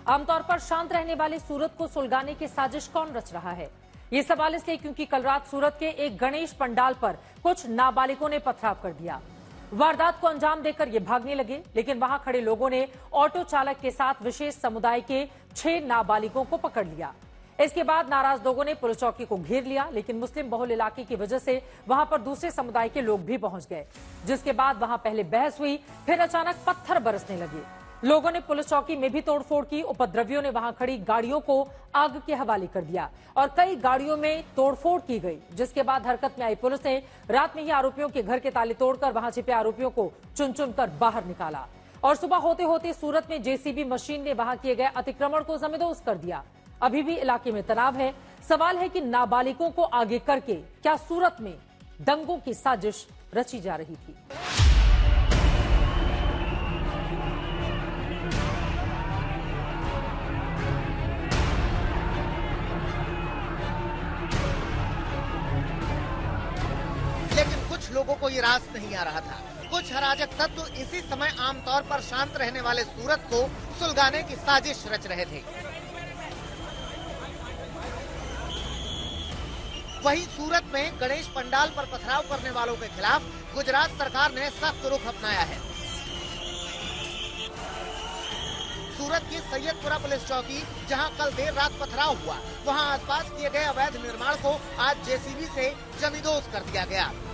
आमतौर पर शांत रहने वाले सूरत को सुलगाने की साजिश कौन रच रहा है? ये सवाल इसलिए क्योंकि कल रात सूरत के एक गणेश पंडाल पर कुछ नाबालिगों ने पथराव कर दिया। वारदात को अंजाम देकर ये भागने लगे, लेकिन वहां खड़े लोगों ने ऑटो चालक के साथ विशेष समुदाय के 6 नाबालिगों को पकड़ लिया। इसके बाद नाराज लोगों ने पुलिस चौकी को घेर लिया, लेकिन मुस्लिम बहुल इलाके की वजह से वहां पर दूसरे समुदाय के लोग भी पहुंच गए, जिसके बाद वहां पहले बहस हुई, फिर अचानक पत्थर बरसने लगे। लोगों ने पुलिस चौकी में भी तोड़फोड़ की। उपद्रवियों ने वहां खड़ी गाड़ियों को आग के हवाले कर दिया और कई गाड़ियों में तोड़फोड़ की गई, जिसके बाद हरकत में आई पुलिस ने रात में ही आरोपियों के घर के ताले तोड़कर वहां छिपे आरोपियों को चुन चुनकर बाहर निकाला और सुबह होते होते सूरत में जेसीबी मशीन ने वहां किए गए अतिक्रमण को जमींदोज कर दिया। अभी भी इलाके में तनाव है। सवाल है कि नाबालिगों को आगे करके क्या सूरत में दंगों की साजिश रची जा रही थी? लेकिन कुछ लोगों को ये रास नहीं आ रहा था। कुछ अराजक तत्व इसी समय आमतौर पर शांत रहने वाले सूरत को सुलगाने की साजिश रच रहे थे। वहीं सूरत में गणेश पंडाल पर पथराव करने वालों के खिलाफ गुजरात सरकार ने सख्त रुख अपनाया है। सूरत की सैयदपुरा पुलिस चौकी, जहां कल देर रात पथराव हुआ, वहां आसपास किए गए अवैध निर्माण को आज जेसीबी से जमींदोज कर दिया गया है।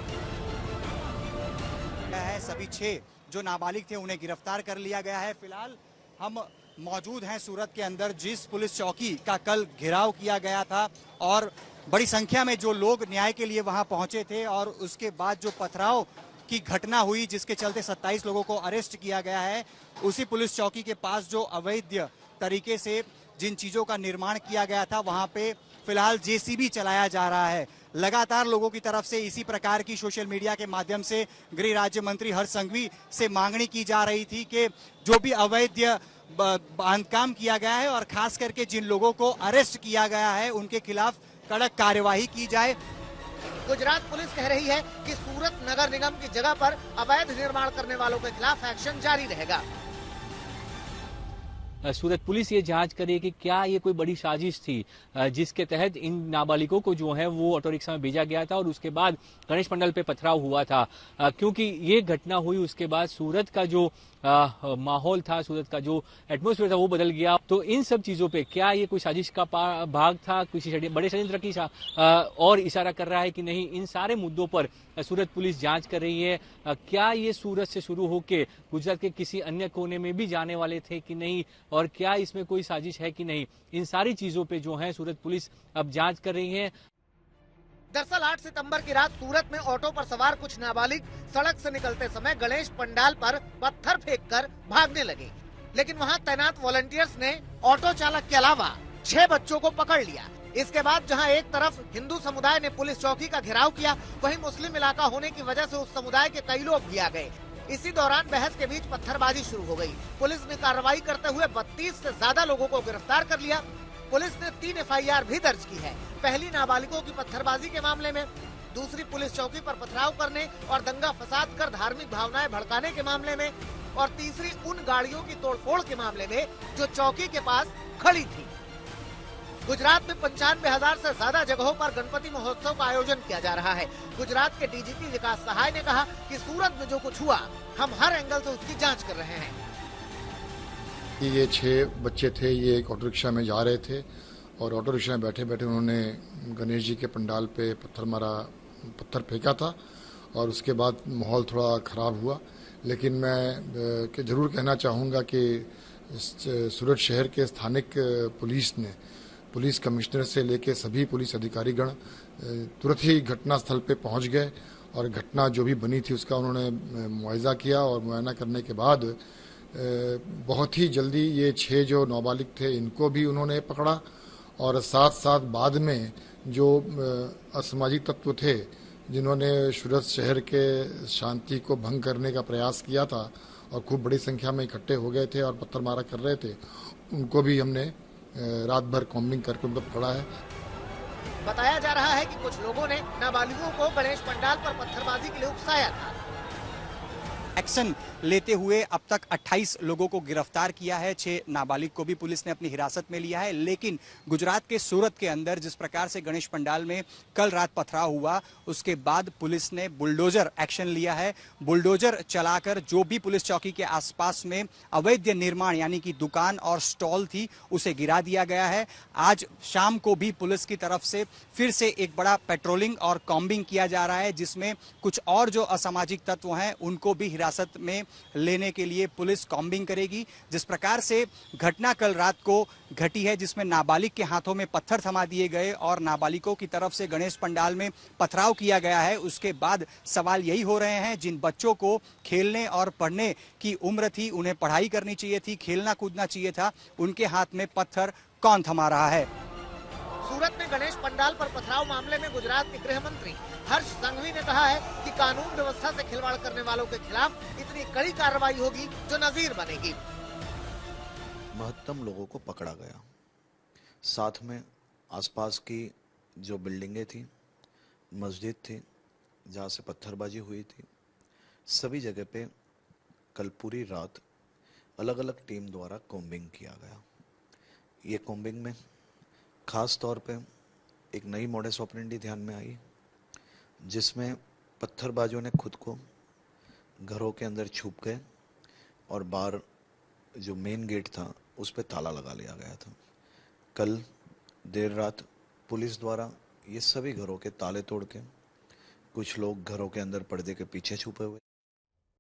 सभी 6 जो नाबालिग थे उन्हें गिरफ्तार कर लिया गया है। फिलहाल हम मौजूद हैं सूरत के अंदर, जिस पुलिस चौकी का कल घेराव किया गया था और बड़ी संख्या में जो लोग न्याय के लिए वहां पहुंचे थे और उसके बाद जो पथराव की घटना हुई जिसके चलते 27 लोगों को अरेस्ट किया गया है, उसी पुलिस चौकी के पास जो अवैध तरीके से जिन चीजों का निर्माण किया गया था वहां पे फिलहाल जेसीबी चलाया जा रहा है। लगातार लोगों की तरफ से इसी प्रकार की सोशल मीडिया के माध्यम से गृह राज्य मंत्री हर्ष संघवी से मांगनी की जा रही थी कि जो भी अवैध बांधकाम किया गया है और खास करके जिन लोगों को अरेस्ट किया गया है उनके खिलाफ कड़क कार्यवाही की जाए। गुजरात पुलिस कह रही है कि सूरत नगर निगम की जगह पर अवैध निर्माण करने वालों के खिलाफ एक्शन जारी रहेगा। सूरत पुलिस ये जांच करे कि क्या ये कोई बड़ी साजिश थी जिसके तहत इन नाबालिगों को जो है वो ऑटो रिक्शा में भेजा गया था और उसके बाद गणेश पंडाल पे पथराव हुआ था। क्योंकि ये घटना हुई उसके बाद सूरत का जो माहौल था, सूरत का जो एटमॉस्फेयर था वो बदल गया। तो इन सब चीजों पे क्या ये कोई साजिश का भाग था, किसी बड़े षड्यंत्र की और इशारा कर रहा है कि नहीं, इन सारे मुद्दों पर सूरत पुलिस जांच कर रही है। क्या ये सूरत से शुरू होकर गुजरात के किसी अन्य कोने में भी जाने वाले थे कि नहीं, और क्या इसमें कोई साजिश है कि नहीं, इन सारी चीजों पे जो है सूरत पुलिस अब जांच कर रही है। दरअसल 8 सितंबर की रात सूरत में ऑटो पर सवार कुछ नाबालिग सड़क से निकलते समय गणेश पंडाल पर पत्थर फेंककर भागने लगे, लेकिन वहां तैनात वॉलंटियर्स ने ऑटो चालक के अलावा 6 बच्चों को पकड़ लिया। इसके बाद जहां एक तरफ हिंदू समुदाय ने पुलिस चौकी का घेराव किया, वहीं मुस्लिम इलाका होने की वजह से उस समुदाय के कई लोग भी आ गए। इसी दौरान बहस के बीच पत्थरबाजी शुरू हो गई। पुलिस ने कार्रवाई करते हुए 32 से ज्यादा लोगों को गिरफ्तार कर लिया। पुलिस ने 3 FIR भी दर्ज की है। पहली नाबालिगों की पत्थरबाजी के मामले में, दूसरी पुलिस चौकी पर पथराव करने और दंगा फसाद कर धार्मिक भावनाएं भड़काने के मामले में, और तीसरी उन गाड़ियों की तोड़फोड़ के मामले में जो चौकी के पास खड़ी थी। गुजरात में 95,000 से ज्यादा जगहों पर गणपति महोत्सव का आयोजन किया जा रहा है। गुजरात के DGP विकास सहाय ने कहा कि सूरत में जो कुछ हुआ, हम हर एंगल से उसकी जांच कर रहे हैं। ये 6 बच्चे थे, ये एक ऑटो रिक्शा में जा रहे थे और ऑटो रिक्शा में बैठे बैठे उन्होंने गणेश जी के पंडाल पे पत्थर फेंका था और उसके बाद माहौल थोड़ा खराब हुआ। लेकिन मैं जरूर कहना चाहूँगा कि सूरत शहर के स्थानिक पुलिस कमिश्नर से लेकर सभी पुलिस अधिकारीगण तुरंत ही घटना स्थल पे पहुंच गए और घटना जो भी बनी थी उसका उन्होंने मुआयजा किया और मुआयना करने के बाद बहुत ही जल्दी ये 6 जो नाबालिग थे इनको भी उन्होंने पकड़ा और साथ साथ बाद में जो असामाजिक तत्व थे जिन्होंने सूरत शहर के शांति को भंग करने का प्रयास किया था और खूब बड़ी संख्या में इकट्ठे हो गए थे और पत्थर मारा कर रहे थे, उनको भी हमने रात भर कॉम्बिंग करके उनको पकड़ा है। बताया जा रहा है कि कुछ लोगों ने नाबालिगों को गणेश पंडाल पर पत्थरबाजी के लिए उकसाया था। एक्शन लेते हुए अब तक 28 लोगों को गिरफ्तार किया है। 6 नाबालिग को भी पुलिस ने अपनी हिरासत में लिया है। लेकिन गुजरात के सूरत के अंदर जिस प्रकार से गणेश पंडाल में कल रात पथराव हुआ, उसके बाद पुलिस ने बुलडोजर एक्शन लिया है। बुलडोजर चलाकर जो भी पुलिस चौकी के आसपास में अवैध निर्माण यानी कि दुकान और स्टॉल थी, उसे गिरा दिया गया है। आज शाम को भी पुलिस की तरफ से फिर से एक बड़ा पेट्रोलिंग और कॉम्बिंग किया जा रहा है, जिसमें कुछ और जो असामाजिक तत्व हैं उनको भी हिरासत में लेने के लिए पुलिस कॉम्बिंग करेगी। जिस प्रकार से घटना कल रात को घटी है, जिसमें नाबालिग के हाथों में पत्थर थमा दिए गए और नाबालिगों की तरफ से गणेश पंडाल में पथराव किया गया है, उसके बाद सवाल यही हो रहे हैं, जिन बच्चों को खेलने और पढ़ने की उम्र थी, उन्हें पढ़ाई करनी चाहिए थी, खेलना कूदना चाहिए था, उनके हाथ में पत्थर कौन थमा रहा है। सूरत में गणेश पंडाल पर पथराव मामले में गुजरात के गृह मंत्री हर्ष संघवी ने कहा है कि कानून व्यवस्था से खिलवाड़ करने वालों के खिलाफ इतनी कड़ी कार्रवाई होगी जो नजीर बनेगी। महत्तम लोगों को पकड़ा गया, साथ में आसपास की जो बिल्डिंगें थी, मस्जिद थी जहाँ से पत्थरबाजी हुई थी, सभी जगह पे कल पूरी रात अलग अलग टीम द्वारा कॉम्बिंग किया गया। ये कॉम्बिंग में खास तौर पे एक नई मॉडस ऑपरेंडी ध्यान में आई, जिसमें पत्थरबाजों ने खुद को घरों के अंदर छुप गए और बाहर जो मेन गेट था उस पे ताला लगा लिया गया था। कल देर रात पुलिस द्वारा ये सभी घरों के ताले तोड़ के कुछ लोग घरों के अंदर पर्दे के पीछे छुपे हुए